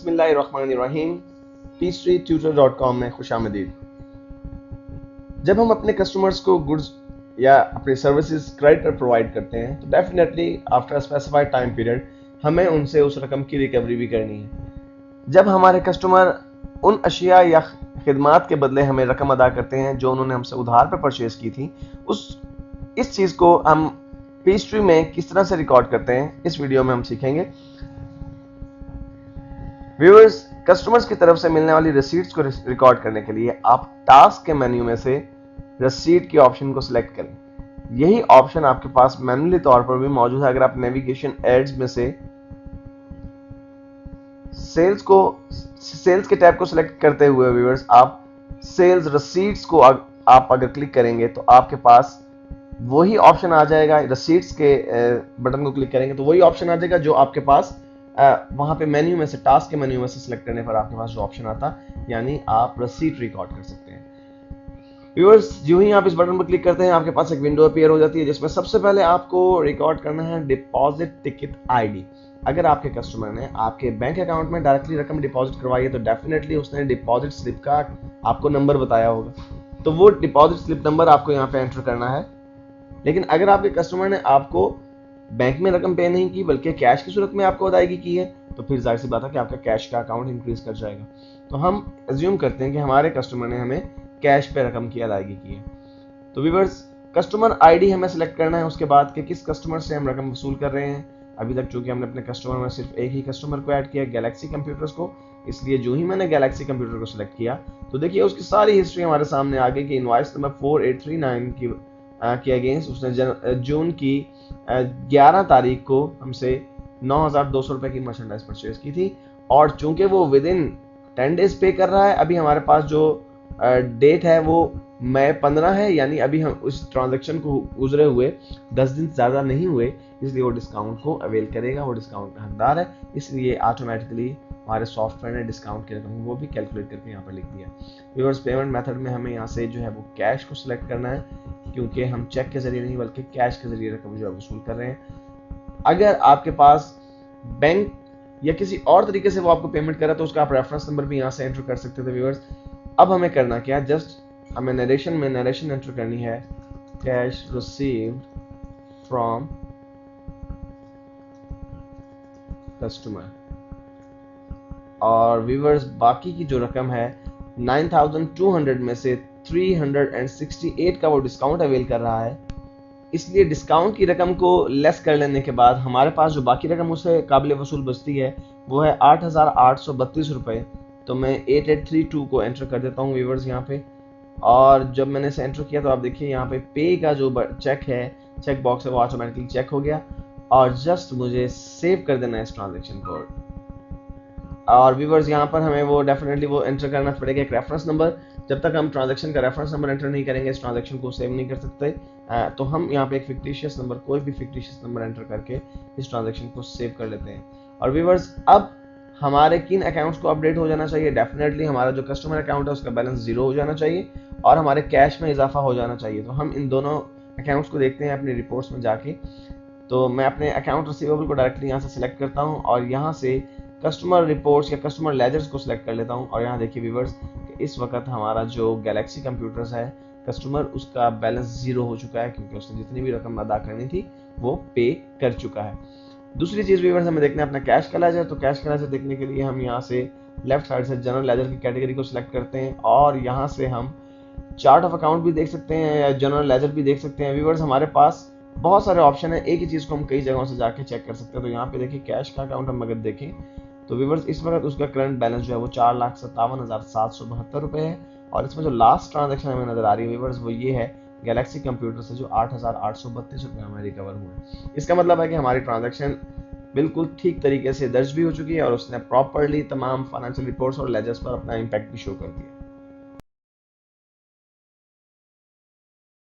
बिस्मिल्लाहिर्रहमानिर्रहीम। peachtree-tutor.com में खुशामदीद। जब हम अपने कस्टमर्स को गुड्स या अपनी सर्विसेज क्रेडिट पर प्रोवाइड करते हैं तो definitely after specified time period हमें उनसे उस रकम की रिकवरी भी करनी है। जब हमारे कस्टमर उन अशिया या खिदमात के बदले हमें रकम अदा करते हैं जो उन्होंने हमसे उधार पर परचेज की थी, इस चीज़ को हम पेस्ट्री में किस तरह से रिकॉर्ड करते हैं इस वीडियो में हम सीखेंगे। व्यूअर्स, कस्टमर्स की तरफ से मिलने वाली रिसीट्स को रिकॉर्ड करने के लिए आप टास्क के मेन्यू में से रिसीट के ऑप्शन को सिलेक्ट करें। यही ऑप्शन आपके पास मैन्युअली तौर पर भी मौजूद है। अगर आप नेविगेशन एड्स में से सेल्स के टैब को सिलेक्ट करते हुए व्यूअर्स आप सेल्स रिसीट्स को आप अगर क्लिक करेंगे तो आपके पास वही ऑप्शन आ जाएगा। रिसीट्स के बटन को क्लिक करेंगे तो वही ऑप्शन आ जाएगा जो आपके पास वहां पे मेन्यू में से टास्क के मेन्यू में से सिलेक्ट करने पर आपके पास जो ऑप्शन आता, यानी आप रसीट रिकॉर्ड कर सकते हैं। व्यूअर्स, जो ही आप इस बटन पर क्लिक करते हैं आपके पास एक विंडो अपीयर हो जाती है जिसमें सबसे पहले आपको रिकॉर्ड करना है डिपॉजिट टिकट आईडी। अगर आपके कस्टमर ने आपके बैंक अकाउंट में डायरेक्टली रकम डिपॉजिट करवाई है तो डेफिनेटली उसने डिपॉजिट स्लिप का आपको नंबर बताया होगा, तो वो डिपॉजिट स्लिप नंबर आपको यहाँ पे एंटर करना है। लेकिन अगर आपके कस्टमर ने आपको बैंक में रकम पे नहीं की बल्कि कैश की सूरत में आपको अदायगी की है तो फिर जाहिर सी बात है कि आपका कैश का अकाउंट इंक्रीज कर जाएगा। तो हम एज्यूम करते हैं कि हमारे कस्टमर ने हमें कैश पे रकम की अदायगी की है। तो व्यूअर्स, कस्टमर आईडी हमें सेलेक्ट करना है उसके बाद कि किस कस्टमर से हम रकम वसूल कर रहे हैं। अभी तक चूंकि हमने अपने कस्टमर में सिर्फ एक ही कस्टमर को ऐड किया, गैलेक्सी कंप्यूटर्स को, इसलिए जो ही मैंने गैलेक्सी कंप्यूटर को सिलेक्ट किया तो देखिए उसकी सारी हिस्ट्री हमारे सामने आ गई कि इनवॉइस नंबर 4839 के अगेंस्ट उसने जून की 11 तारीख को हमसे 9,200 रुपए की मर्चेंडाइज परचेज की थी। और चूंकि वो विद इन 10 डेज पे कर रहा है, अभी हमारे पास जो डेट है वो मई 15 है, यानी अभी हम उस ट्रांजैक्शन को गुजरे हुए 10 दिन ज़्यादा नहीं हुए, इसलिए वो डिस्काउंट को अवेल करेगा। वो डिस्काउंट का हकदार है, इसलिए ऑटोमेटिकली हमारे सॉफ्टवेयर ने डिस्काउंट की रकम वो भी कैलकुलेट करके यहाँ पर लिख दिया। व्यूअर्स, पेमेंट मेथड में हमें यहाँ से जो है वो कैश को सिलेक्ट करना है क्योंकि हम चेक के जरिए नहीं बल्कि कैश के जरिए रकम जो है वसूल कर रहे हैं। अगर आपके पास बैंक या किसी और तरीके से वो आपको पेमेंट करा तो उसका आप रेफरेंस नंबर भी यहाँ से एंटर कर सकते थे। व्यूअर्स, अब हमें करना क्या, जस्ट हमें नरेशन एंटर करनी है, कैश रिसीव्ड फ्रॉम कस्टमर। और व्यूअर्स, बाकी की जो रकम है 9,200 में से 368 का वो डिस्काउंट अवेल कर रहा है, इसलिए डिस्काउंट की रकम को लेस कर लेने के बाद हमारे पास जो बाकी रकम उसे काबिल वसूल बचती है वो है 8,832 रुपये। तो मैं 8832 को एंटर कर देता हूँ व्यूअर्स यहाँ पे। और जब मैंने इसे एंटर किया तो आप देखिए यहाँ पे पे का जो चेक है, चेक बॉक्स है, वो ऑटोमेटिकली चेक हो गया और जस्ट मुझे सेव कर देना है इस ट्रांजेक्शन को। और व्यूअर्स, यहाँ पर हमें वो डेफिनेटली वो एंटर करना पड़ेगा एक रेफरेंस नंबर। जब तक हम ट्रांजैक्शन का रेफरेंस नंबर एंटर नहीं करेंगे इस ट्रांजैक्शन को सेव नहीं कर सकते। तो हम यहाँ पे एक फिक्टिशियस नंबर, कोई भी फिक्टिशियस नंबर एंटर करके इस ट्रांजैक्शन को सेव कर लेते हैं। और व्यूअर्स, अब हमारे किन अकाउंट्स को अपडेट हो जाना चाहिए, डेफिनेटली हमारा जो कस्टमर अकाउंट है उसका बैलेंस 0 हो जाना चाहिए और हमारे कैश में इजाफा हो जाना चाहिए। तो हम इन दोनों अकाउंट्स को देखते हैं अपनी रिपोर्ट्स में जाके। तो मैं अपने अकाउंट रिसीवेबल को डायरेक्टली यहाँ से सिलेक्ट करता हूँ और यहाँ से कस्टमर रिपोर्ट्स या कस्टमर लेजर्स को सिलेक्ट कर लेता हूँ। और यहाँ देखिए व्यूअर्स, इस वक्त हमारा जो गैलेक्सी कंप्यूटर्स है कस्टमर, उसका बैलेंस 0 हो चुका है क्योंकि उसने जितनी भी रकम अदा करनी थी वो पे कर चुका है। दूसरी चीज़ व्यूअर्स, हमें देखना है अपना कैश का लेजर। तो कैश का लेजर देखने के लिए हम यहाँ से लेफ्ट साइड से जनरल लेजर की कैटेगरी को सिलेक्ट करते हैं और यहाँ से हम चार्ट ऑफ अकाउंट भी देख सकते हैं या जनरल लेजर भी देख सकते हैं। व्यूअर्स, हमारे पास बहुत सारे ऑप्शन है, एक ही चीज़ को हम कई जगहों से जाके चेक कर सकते हैं। तो यहाँ पे देखिए कैश का अकाउंट हम अगर देखें तो व्यूअर्स, इस वक्त उसका करंट बैलेंस जो है वो 4,57,772 रुपये है। और इसमें जो लास्ट ट्रांजैक्शन हमें नजर आ रही है व्यूअर्स वो ये है गैलेक्सी कंप्यूटर से, जो 8,832 रुपये हमें रिकवर हुए। इसका मतलब है कि हमारी ट्रांजैक्शन बिल्कुल ठीक तरीके से दर्ज भी हो चुकी है और उसने प्रॉपरली तमाम फाइनेंशियल रिपोर्ट्स और लेजर्स पर अपना इम्पैक्ट भी शो कर दिया।